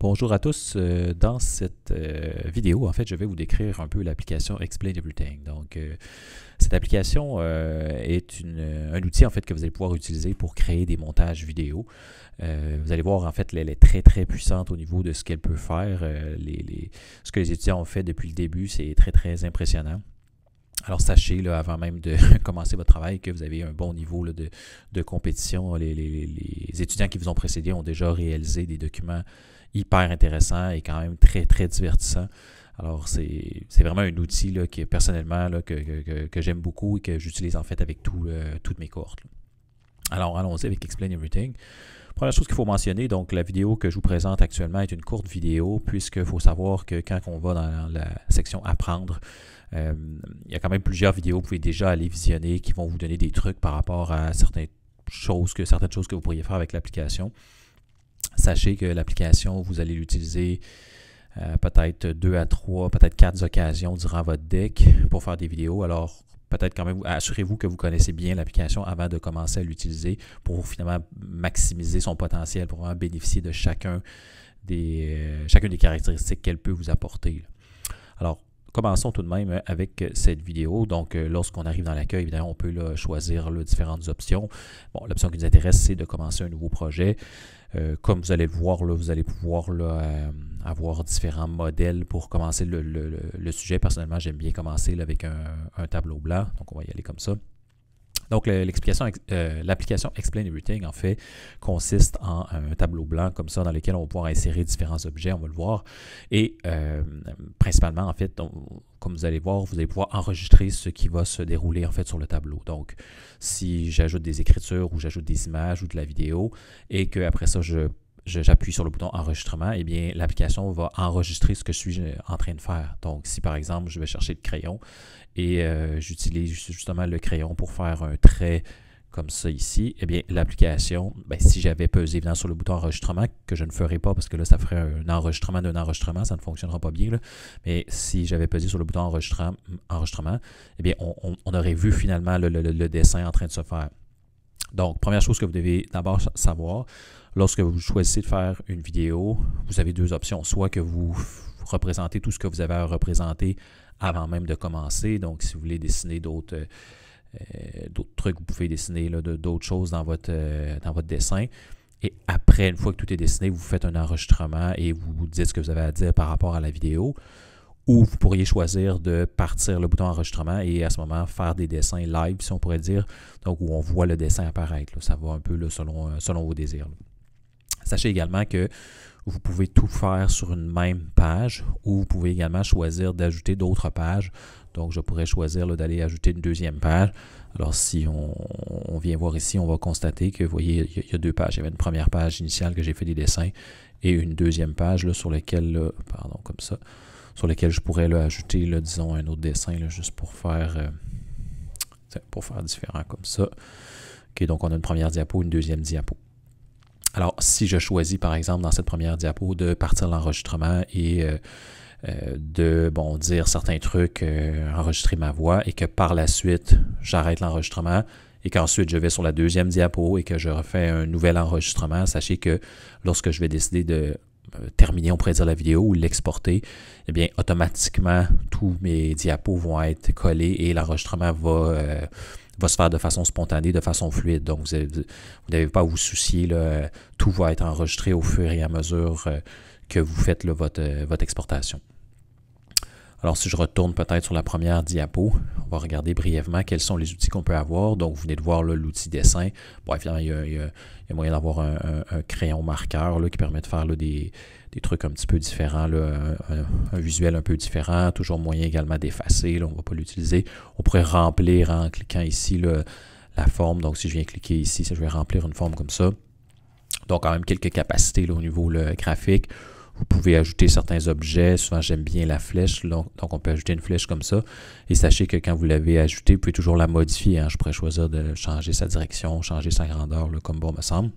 Bonjour à tous. Dans cette vidéo, en fait, je vais vous décrire un peu l'application Explain Everything. Donc, cette application est un outil en fait que vous allez pouvoir utiliser pour créer des montages vidéo. Vous allez voir en fait elle est très très puissante au niveau de ce qu'elle peut faire. Ce que les étudiants ont fait depuis le début, c'est très très impressionnant. Alors sachez, là, avant même de commencer votre travail, que vous avez un bon niveau là, de compétition. Les étudiants qui vous ont précédé ont déjà réalisé des documents hyper intéressants et quand même très très divertissants. Alors c'est vraiment un outil là, qui personnellement là, que j'aime beaucoup et que j'utilise en fait avec toutes mes cohortes. Alors allons-y avec Explain Everything. Première chose qu'il faut mentionner, donc la vidéo que je vous présente actuellement est une courte vidéo, puisqu'il faut savoir que quand on va dans la section Apprendre, il y a quand même plusieurs vidéos que vous pouvez déjà aller visionner qui vont vous donner des trucs par rapport à certaines choses que vous pourriez faire avec l'application. Sachez que l'application, vous allez l'utiliser peut-être 2 à 3, peut-être 4 occasions durant votre deck pour faire des vidéos. Alors, peut-être quand même, assurez-vous que vous connaissez bien l'application avant de commencer à l'utiliser pour finalement maximiser son potentiel, pour vraiment bénéficier de chacune des caractéristiques qu'elle peut vous apporter. Alors, commençons tout de même avec cette vidéo. Donc, lorsqu'on arrive dans l'accueil, évidemment, on peut là, choisir là, différentes options. Bon, l'option qui nous intéresse, c'est de commencer un nouveau projet. Comme vous allez le voir, là, vous allez pouvoir là, avoir différents modèles pour commencer le sujet. Personnellement, j'aime bien commencer là, avec un tableau blanc. Donc, on va y aller comme ça. Donc, l'application Explain Everything, en fait, consiste en un tableau blanc comme ça dans lequel on va pouvoir insérer différents objets, on va le voir. Et principalement, en fait, comme vous allez voir, vous allez pouvoir enregistrer ce qui va se dérouler en fait sur le tableau. Donc, si j'ajoute des écritures ou j'ajoute des images ou de la vidéo et qu'après ça, j'appuie sur le bouton enregistrement, eh bien, l'application va enregistrer ce que je suis en train de faire. Donc, si par exemple, je vais chercher le crayon et j'utilise justement le crayon pour faire un trait comme ça ici, eh bien, l'application, si j'avais pesé évidemment sur le bouton enregistrement, que je ne ferai pas parce que là, ça ferait un enregistrement d'un enregistrement, ça ne fonctionnera pas bien, là. Mais si j'avais pesé sur le bouton enregistrement, eh bien, on aurait vu finalement le dessin en train de se faire. Donc, première chose que vous devez d'abord savoir, lorsque vous choisissez de faire une vidéo, vous avez deux options. Soit que vous représentez tout ce que vous avez à représenter avant même de commencer. Donc, si vous voulez dessiner d'autres trucs, vous pouvez dessiner d'autres choses dans votre dessin. Et après, une fois que tout est dessiné, vous faites un enregistrement et vous dites ce que vous avez à dire par rapport à la vidéo. Ou vous pourriez choisir de partir le bouton enregistrement et à ce moment faire des dessins live, si on pourrait dire, donc où on voit le dessin apparaître. Là. Ça va un peu là, selon vos désirs. Là. Sachez également que vous pouvez tout faire sur une même page ou vous pouvez également choisir d'ajouter d'autres pages. Donc, je pourrais choisir d'aller ajouter une deuxième page. Alors, si on vient voir ici, on va constater que, vous voyez, il y a deux pages. Il y avait une première page initiale que j'ai fait des dessins et une deuxième page là, sur laquelle, là, comme ça, sur lesquels je pourrais là, ajouter, là, disons, un autre dessin là, juste pour faire différent comme ça. OK, donc on a une première diapo, une deuxième diapo. Alors, si je choisis, par exemple, dans cette première diapo, de partir l'enregistrement et de dire certains trucs, enregistrer ma voix, et que par la suite, j'arrête l'enregistrement, et qu'ensuite je vais sur la deuxième diapo et que je refais un nouvel enregistrement, sachez que lorsque je vais décider de terminer, on pourrait dire, la vidéo ou l'exporter, eh bien, automatiquement, tous mes diapos vont être collés et l'enregistrement va se faire de façon spontanée, de façon fluide. Donc, vous n'avez pas à vous soucier, là, tout va être enregistré au fur et à mesure que vous faites là, votre exportation. Alors, si je retourne peut-être sur la première diapo, on va regarder brièvement quels sont les outils qu'on peut avoir. Donc, vous venez de voir l'outil dessin. Bon, évidemment, il y a moyen d'avoir un crayon marqueur là, qui permet de faire là, des trucs un petit peu différents, là, un visuel un peu différent. Toujours moyen également d'effacer. On ne va pas l'utiliser. On pourrait remplir en cliquant ici là, la forme. Donc, si je viens cliquer ici, je vais remplir une forme comme ça. Donc, quand même quelques capacités là, au niveau graphique. Vous pouvez ajouter certains objets. Souvent, j'aime bien la flèche. Donc, on peut ajouter une flèche comme ça. Et sachez que quand vous l'avez ajoutée, vous pouvez toujours la modifier. Hein. Je pourrais choisir de changer sa direction, changer sa grandeur, là, comme bon me semble.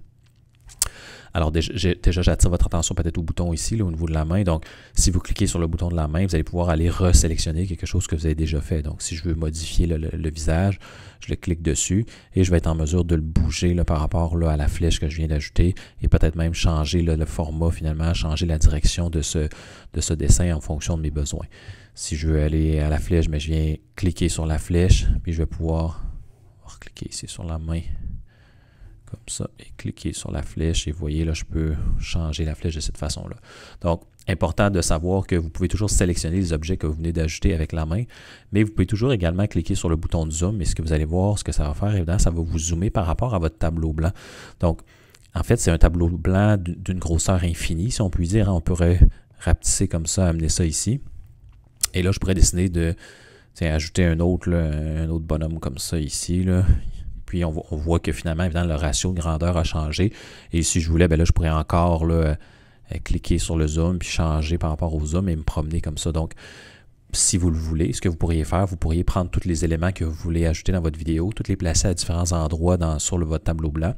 Alors déjà, j'attire votre attention peut-être au bouton ici, là, au niveau de la main. Donc, si vous cliquez sur le bouton de la main, vous allez pouvoir aller resélectionner quelque chose que vous avez déjà fait. Donc, si je veux modifier le visage, je le clique dessus et je vais être en mesure de le bouger là, par rapport là, à la flèche que je viens d'ajouter et peut-être même changer là, le format finalement, changer la direction de ce dessin en fonction de mes besoins. Si je veux aller à la flèche, mais je viens cliquer sur la flèche, puis je vais pouvoir cliquer ici sur la main. Comme ça, et cliquer sur la flèche, et vous voyez, là, je peux changer la flèche de cette façon-là. Donc, important de savoir que vous pouvez toujours sélectionner les objets que vous venez d'ajouter avec la main, mais vous pouvez toujours également cliquer sur le bouton de zoom, et ce que vous allez voir, ce que ça va faire, évidemment, ça va vous zoomer par rapport à votre tableau blanc. Donc, en fait, c'est un tableau blanc d'une grosseur infinie, si on peut dire. On pourrait rapetisser comme ça, amener ça ici. Et là, je pourrais décider de ajouter un autre bonhomme comme ça ici, là. Puis on voit que finalement, évidemment, le ratio de grandeur a changé. Et si je voulais, ben là, je pourrais encore là, cliquer sur le zoom, puis changer par rapport au zoom et me promener comme ça. Donc, si vous le voulez, ce que vous pourriez faire, vous pourriez prendre tous les éléments que vous voulez ajouter dans votre vidéo, tous les placer à différents endroits sur votre tableau blanc.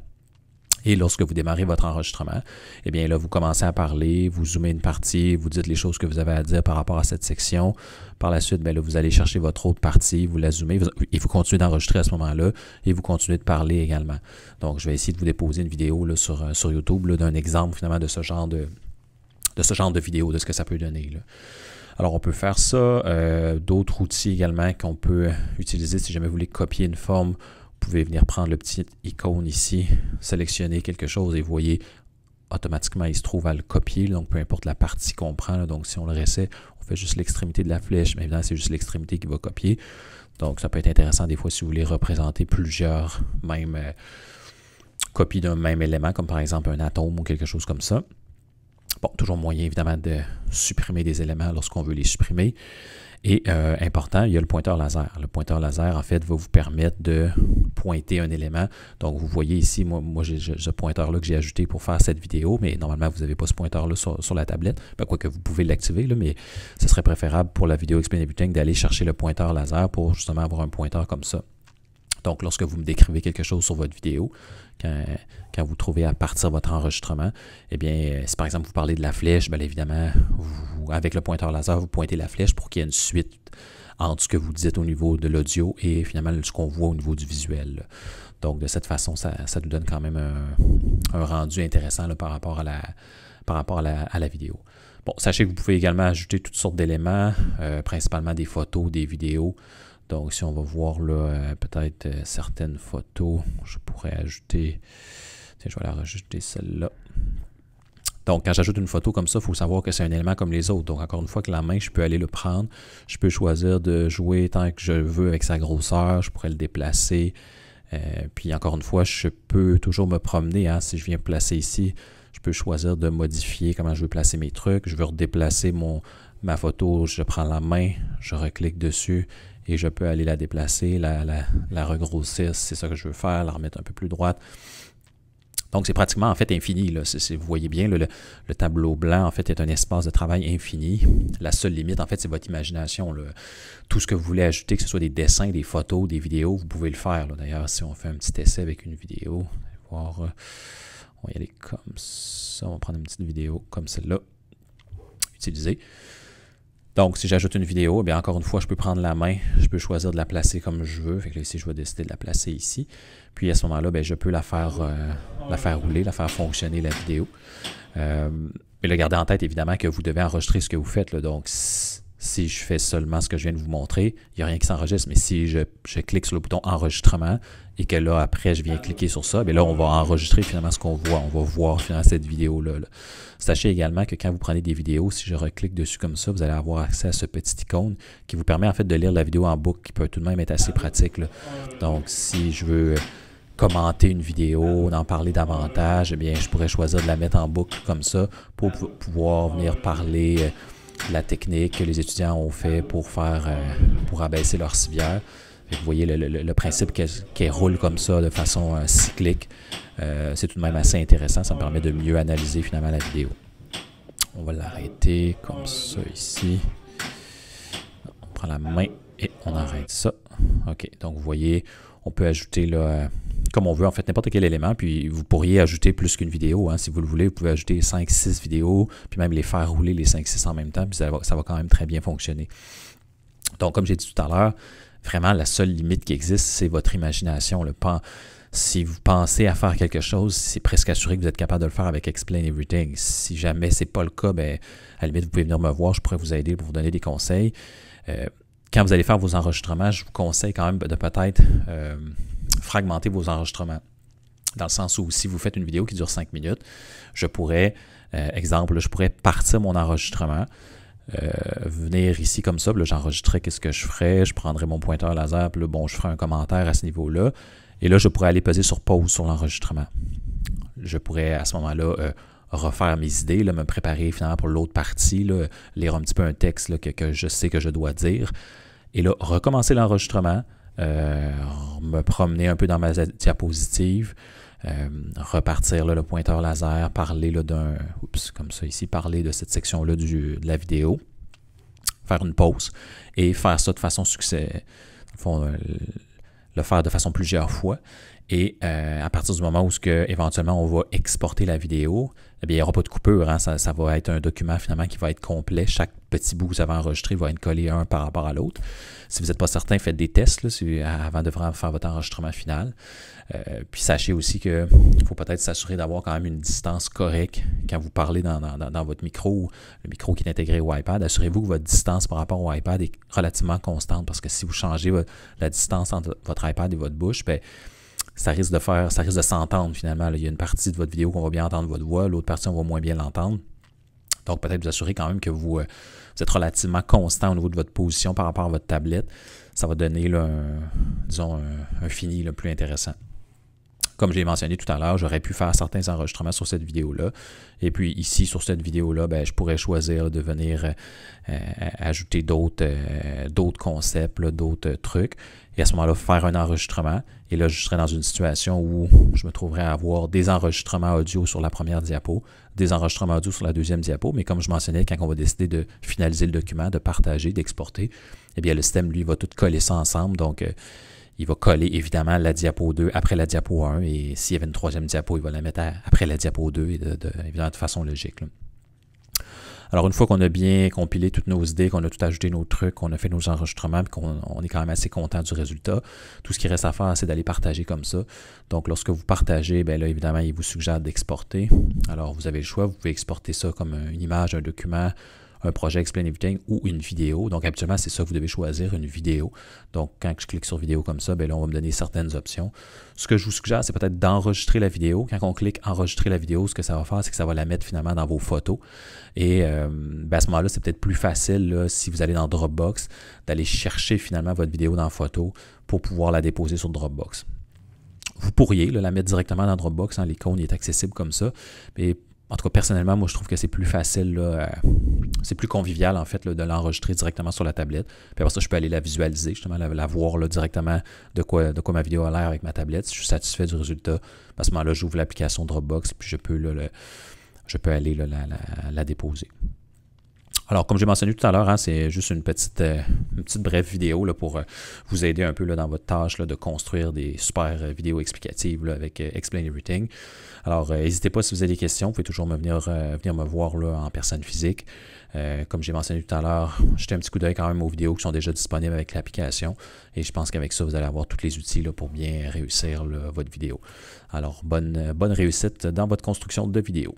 Et lorsque vous démarrez votre enregistrement, eh bien là, vous commencez à parler, vous zoomez une partie, vous dites les choses que vous avez à dire par rapport à cette section. Par la suite, bien là, vous allez chercher votre autre partie, vous la zoomez, et vous continuez d'enregistrer à ce moment-là, et vous continuez de parler également. Donc, je vais essayer de vous déposer une vidéo là, sur YouTube d'un exemple finalement de ce genre de vidéo, de ce que ça peut donner, là. Alors, on peut faire ça. D'autres outils également qu'on peut utiliser si jamais vous voulez copier une forme. Vous pouvez venir prendre le petit icône ici, sélectionner quelque chose et vous voyez, automatiquement, il se trouve à le copier. Donc, peu importe la partie qu'on prend. Là, donc, si on le reset, on fait juste l'extrémité de la flèche. Mais évidemment, c'est juste l'extrémité qui va copier. Donc, ça peut être intéressant des fois si vous voulez représenter plusieurs même copies d'un même élément, comme par exemple un atome ou quelque chose comme ça. Bon, toujours moyen évidemment de supprimer des éléments lorsqu'on veut les supprimer. Et important, il y a le pointeur laser. Le pointeur laser, en fait, va vous permettre de pointer un élément. Donc, vous voyez ici, moi j'ai ce pointeur-là que j'ai ajouté pour faire cette vidéo, mais normalement, vous n'avez pas ce pointeur-là sur la tablette. Ben, quoique vous pouvez l'activer, mais ce serait préférable pour la vidéo Explain Everything d'aller chercher le pointeur laser pour justement avoir un pointeur comme ça. Donc, lorsque vous me décrivez quelque chose sur votre vidéo, quand vous trouvez à partir de votre enregistrement, eh bien, si par exemple vous parlez de la flèche, bien évidemment, avec le pointeur laser, vous pointez la flèche pour qu'il y ait une suite entre ce que vous dites au niveau de l'audio et finalement ce qu'on voit au niveau du visuel, là. Donc, de cette façon, ça nous donne quand même un rendu intéressant là, par rapport à la vidéo. Bon, sachez que vous pouvez également ajouter toutes sortes d'éléments, principalement des photos, des vidéos. Donc, si on va voir là, peut-être certaines photos, je pourrais ajouter, tiens, je vais la rajouter celle-là. Donc, quand j'ajoute une photo comme ça, il faut savoir que c'est un élément comme les autres. Donc, encore une fois, que la main, je peux aller le prendre. Je peux choisir de jouer tant que je veux avec sa grosseur. Je pourrais le déplacer. Puis, encore une fois, je peux toujours me promener. Hein, si je viens placer ici, je peux choisir de modifier comment je veux placer mes trucs. Je veux redéplacer ma photo. Je prends la main, je reclique dessus. Et je peux aller la déplacer, la regrossir si c'est ça que je veux faire, la remettre un peu plus droite. Donc, c'est pratiquement en fait infini, là. Vous voyez bien, le tableau blanc, en fait, est un espace de travail infini. La seule limite, en fait, c'est votre imagination, là. Tout ce que vous voulez ajouter, que ce soit des dessins, des photos, des vidéos, vous pouvez le faire. D'ailleurs, si on fait un petit essai avec une vidéo, on va voir, on va y aller comme ça. On va prendre une petite vidéo comme celle-là, utiliser. Donc, si j'ajoute une vidéo, bien encore une fois, je peux prendre la main, je peux choisir de la placer comme je veux. Fait que là, ici, je vais décider de la placer ici. Puis à ce moment-là, bien, je peux la faire rouler, la faire fonctionner, la vidéo. Mais le garder en tête, évidemment, que vous devez enregistrer ce que vous faites, là. Donc, si je fais seulement ce que je viens de vous montrer, il n'y a rien qui s'enregistre. Mais si je clique sur le bouton enregistrement et que là, après, je viens cliquer sur ça, bien là, on va enregistrer finalement ce qu'on voit. On va voir finalement cette vidéo-là, là. Sachez également que quand vous prenez des vidéos, si je reclique dessus comme ça, vous allez avoir accès à ce petit icône qui vous permet en fait de lire la vidéo en boucle, qui peut tout de même être assez pratique, là. Donc, si je veux commenter une vidéo, d'en parler davantage, eh bien, je pourrais choisir de la mettre en boucle comme ça pour pouvoir venir parler de la technique que les étudiants ont fait pour abaisser leur civière. Vous voyez le principe qu'elle roule comme ça de façon cyclique. C'est tout de même assez intéressant. Ça me permet de mieux analyser finalement la vidéo. On va l'arrêter comme ça ici. On prend la main et on arrête ça. OK. Donc, vous voyez, On peut ajouter là, comme on veut, en fait, n'importe quel élément. Puis vous pourriez ajouter plus qu'une vidéo. Hein, si vous le voulez, vous pouvez ajouter 5-6 vidéos, puis même les faire rouler les 5-6 en même temps, puis ça va quand même très bien fonctionner. Donc, comme j'ai dit tout à l'heure, vraiment, la seule limite qui existe, c'est votre imagination. Si vous pensez à faire quelque chose, c'est presque assuré que vous êtes capable de le faire avec Explain Everything. Si jamais ce n'est pas le cas, bien, à la limite, vous pouvez venir me voir, je pourrais vous aider pour vous donner des conseils. Quand vous allez faire vos enregistrements, je vous conseille quand même de peut-être fragmenter vos enregistrements. Dans le sens où si vous faites une vidéo qui dure 5 minutes, je pourrais, exemple, je pourrais partir mon enregistrement, venir ici comme ça, j'enregistrerais qu'est-ce que je ferais, je prendrais mon pointeur laser, puis là, bon, je ferais un commentaire à ce niveau-là, et là, je pourrais aller peser sur pause sur l'enregistrement. Je pourrais à ce moment-là refaire mes idées, là, me préparer finalement pour l'autre partie, là, lire un petit peu un texte là, que je sais que je dois dire, et là, recommencer l'enregistrement, me promener un peu dans ma diapositive, repartir là, le pointeur laser, parler là, comme ça ici, parler de cette section-là de la vidéo, faire une pause et faire ça de façon le faire de façon plusieurs fois. Et à partir du moment où éventuellement on va exporter la vidéo, eh bien, il n'y aura pas de coupure. Hein? Ça va être un document finalement qui va être complet. Chaque petit bout que vous avez enregistré va être collé un par rapport à l'autre. Si vous n'êtes pas certain, faites des tests là, avant de vraiment faire votre enregistrement final. Puis sachez aussi qu'il faut peut-être s'assurer d'avoir quand même une distance correcte quand vous parlez dans votre micro, le micro qui est intégré au iPad. Assurez-vous que votre distance par rapport au iPad est relativement constante parce que si vous changez la distance entre votre iPad et votre bouche, bien, ça risque de s'entendre finalement. Là. Il y a une partie de votre vidéo qu'on va bien entendre votre voix, l'autre partie, on va moins bien l'entendre. Donc, peut-être vous assurer quand même que vous êtes relativement constant au niveau de votre position par rapport à votre tablette. Ça va donner là, un fini là, plus intéressant. Comme je l'ai mentionné tout à l'heure, j'aurais pu faire certains enregistrements sur cette vidéo-là. Et puis ici, sur cette vidéo-là, ben, je pourrais choisir de venir ajouter d'autres concepts, d'autres trucs. Et à ce moment-là, faire un enregistrement. Et là, je serais dans une situation où je me trouverais à avoir des enregistrements audio sur la première diapo, des enregistrements audio sur la deuxième diapo. Mais comme je mentionnais, quand on va décider de finaliser le document, de partager, d'exporter, eh bien, le système, lui, va tout coller ça ensemble. Donc, il va coller évidemment la diapo 2 après la diapo 1 et s'il y avait une troisième diapo, il va la mettre après la diapo 2 et évidemment de façon logique. Là. Alors une fois qu'on a bien compilé toutes nos idées, qu'on a tout ajouté nos trucs, qu'on a fait nos enregistrements et qu'on est quand même assez content du résultat, tout ce qui reste à faire, c'est d'aller partager comme ça. Donc lorsque vous partagez, bien là évidemment, il vous suggère d'exporter. Alors vous avez le choix, vous pouvez exporter ça comme une image, un document, un projet Explain Everything ou une vidéo. Donc, habituellement, c'est ça que vous devez choisir, une vidéo. Donc, quand je clique sur vidéo comme ça, bien là, on va me donner certaines options. Ce que je vous suggère, c'est peut-être d'enregistrer la vidéo. Quand on clique enregistrer la vidéo, ce que ça va faire, c'est que ça va la mettre finalement dans vos photos. Et ben à ce moment-là, c'est peut-être plus facile, là, si vous allez dans Dropbox, d'aller chercher finalement votre vidéo dans photo pour pouvoir la déposer sur Dropbox. Vous pourriez là, la mettre directement dans Dropbox, hein, l'icône est accessible comme ça. Mais en tout cas, personnellement, moi, je trouve que c'est plus facile, là, c'est plus convivial, en fait, là, de l'enregistrer directement sur la tablette. Puis après ça, je peux aller la visualiser, justement, la voir là, directement de quoi ma vidéo a l'air avec ma tablette. Si je suis satisfait du résultat, à ce moment-là, j'ouvre l'application Dropbox, puis je peux aller là, la déposer. Alors, comme j'ai mentionné tout à l'heure, hein, c'est juste une petite brève vidéo là, pour vous aider un peu là, dans votre tâche là, de construire des super vidéos explicatives là, avec Explain Everything. Alors, n'hésitez pas si vous avez des questions, vous pouvez toujours venir me voir là, en personne physique. Comme j'ai mentionné tout à l'heure, jetez un petit coup d'œil quand même aux vidéos qui sont déjà disponibles avec l'application. Et je pense qu'avec ça, vous allez avoir tous les outils là, pour bien réussir là, votre vidéo. Alors, bonne réussite dans votre construction de vidéo.